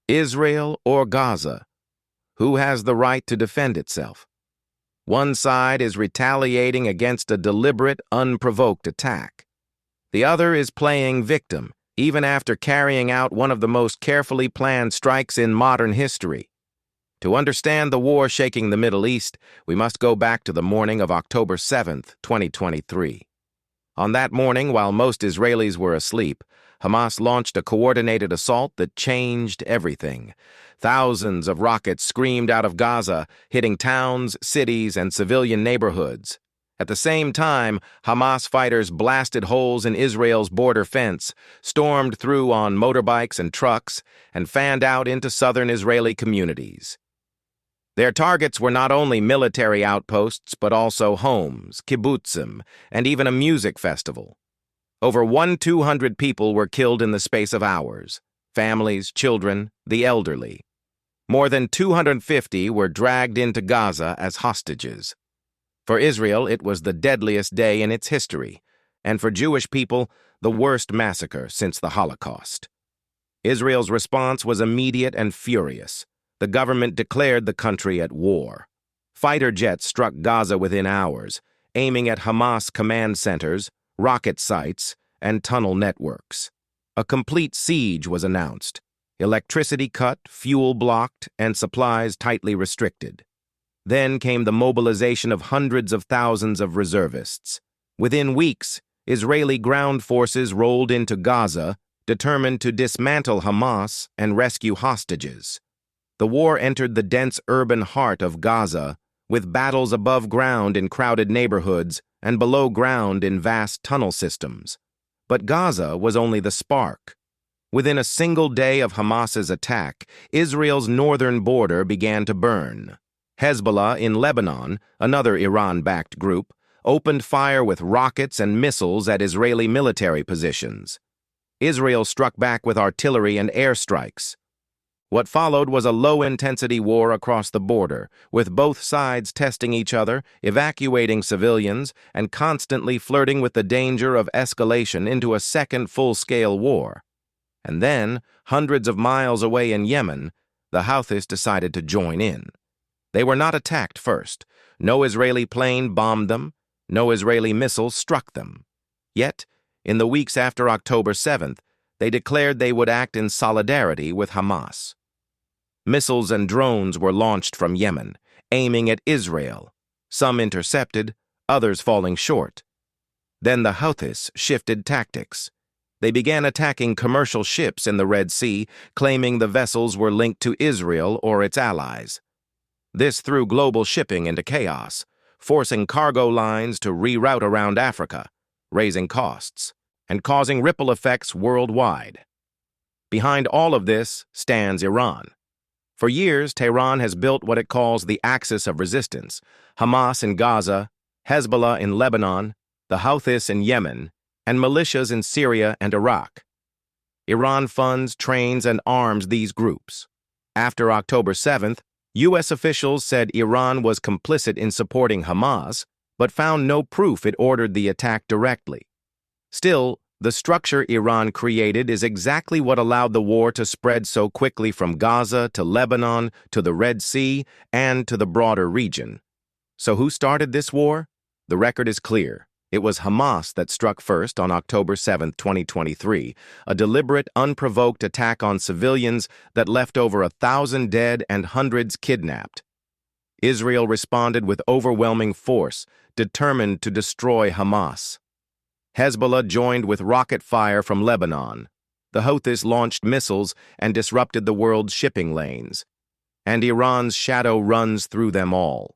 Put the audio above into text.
Israel or Gaza? Who has the right to defend itself? One side is retaliating against a deliberate, unprovoked attack. The other is playing victim, even after carrying out one of the most carefully planned strikes in modern history. To understand the war shaking the Middle East, we must go back to the morning of October 7th, 2023. On that morning, while most Israelis were asleep, Hamas launched a coordinated assault that changed everything. Thousands of rockets screamed out of Gaza, hitting towns, cities, and civilian neighborhoods. At the same time, Hamas fighters blasted holes in Israel's border fence, stormed through on motorbikes and trucks, and fanned out into southern Israeli communities. Their targets were not only military outposts, but also homes, kibbutzim, and even a music festival. Over 200 people were killed in the space of hours: families, children, the elderly. More than 250 were dragged into Gaza as hostages. For Israel, it was the deadliest day in its history, and for Jewish people, the worst massacre since the Holocaust. Israel's response was immediate and furious. The government declared the country at war. Fighter jets struck Gaza within hours, aiming at Hamas command centers, rocket sites, and tunnel networks. A complete siege was announced: electricity cut, fuel blocked, and supplies tightly restricted. Then came the mobilization of hundreds of thousands of reservists. Within weeks, Israeli ground forces rolled into Gaza, determined to dismantle Hamas and rescue hostages. The war entered the dense urban heart of Gaza, with battles above ground in crowded neighborhoods and below ground in vast tunnel systems. But Gaza was only the spark. Within a single day of Hamas's attack, Israel's northern border began to burn. Hezbollah in Lebanon, another Iran-backed group, opened fire with rockets and missiles at Israeli military positions. Israel struck back with artillery and airstrikes. What followed was a low-intensity war across the border, with both sides testing each other, evacuating civilians, and constantly flirting with the danger of escalation into a second full-scale war. And then, hundreds of miles away in Yemen, the Houthis decided to join in. They were not attacked first. No Israeli plane bombed them. No Israeli missile struck them. Yet, in the weeks after October 7th, they declared they would act in solidarity with Hamas. Missiles and drones were launched from Yemen, aiming at Israel, some intercepted, others falling short. Then the Houthis shifted tactics. They began attacking commercial ships in the Red Sea, claiming the vessels were linked to Israel or its allies. This threw global shipping into chaos, forcing cargo lines to reroute around Africa, raising costs, and causing ripple effects worldwide. Behind all of this stands Iran. For years, Tehran has built what it calls the axis of resistance: Hamas in Gaza, Hezbollah in Lebanon, the Houthis in Yemen, and militias in Syria and Iraq. Iran funds, trains, and arms these groups. After October 7th, U.S. officials said Iran was complicit in supporting Hamas, but found no proof it ordered the attack directly. Still, the structure Iran created is exactly what allowed the war to spread so quickly from Gaza to Lebanon to the Red Sea and to the broader region. So who started this war? The record is clear. It was Hamas that struck first on October 7, 2023, a deliberate, unprovoked attack on civilians that left over 1,000 dead and hundreds kidnapped. Israel responded with overwhelming force, determined to destroy Hamas. Hezbollah joined with rocket fire from Lebanon. The Houthis launched missiles and disrupted the world's shipping lanes. And Iran's shadow runs through them all.